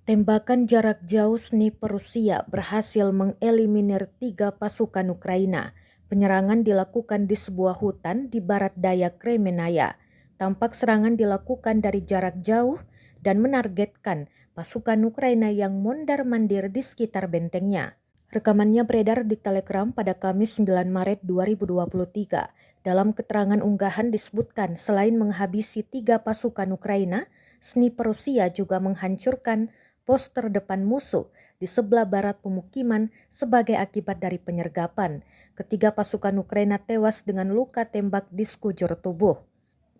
Tembakan jarak jauh sniper Rusia berhasil mengeliminir 3 pasukan Ukraina. Penyerangan dilakukan di sebuah hutan di barat daya Kremenaya. Tampak serangan dilakukan dari jarak jauh dan menargetkan pasukan Ukraina yang mondar-mandir di sekitar bentengnya. Rekamannya beredar di Telegram pada Kamis 9 Maret 2023. Dalam keterangan unggahan disebutkan selain menghabisi 3 pasukan Ukraina, sniper Rusia juga menghancurkan pos terdepan musuh di sebelah barat pemukiman sebagai akibat dari penyergapan. Ketiga pasukan Ukraina tewas dengan luka tembak di sekujur tubuh.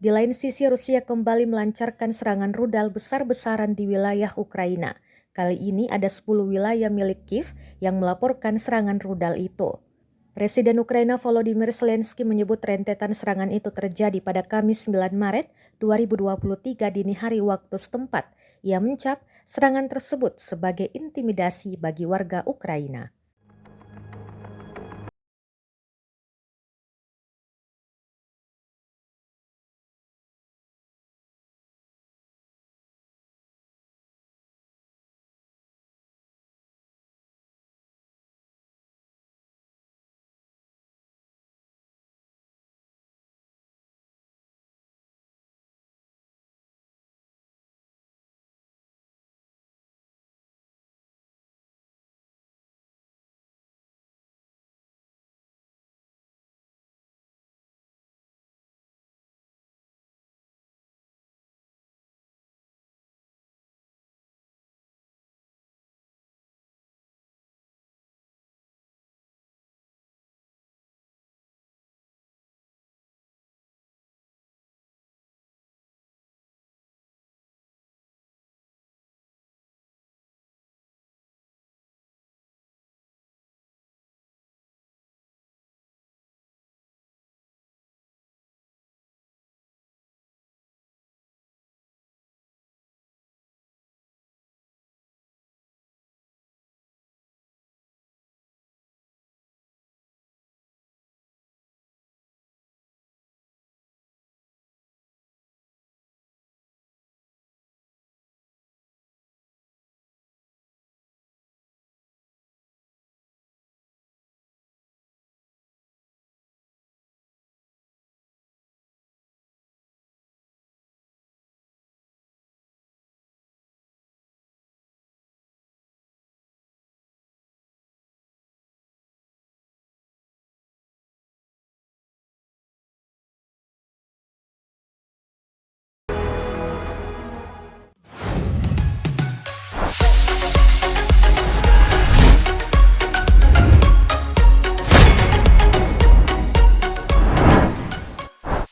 Di lain sisi, Rusia kembali melancarkan serangan rudal besar-besaran di wilayah Ukraina. Kali ini ada 10 wilayah milik Kiev yang melaporkan serangan rudal itu. Presiden Ukraina Volodymyr Zelensky menyebut rentetan serangan itu terjadi pada Kamis 9 Maret 2023 dini hari waktu setempat. Ia mencap serangan tersebut sebagai intimidasi bagi warga Ukraina.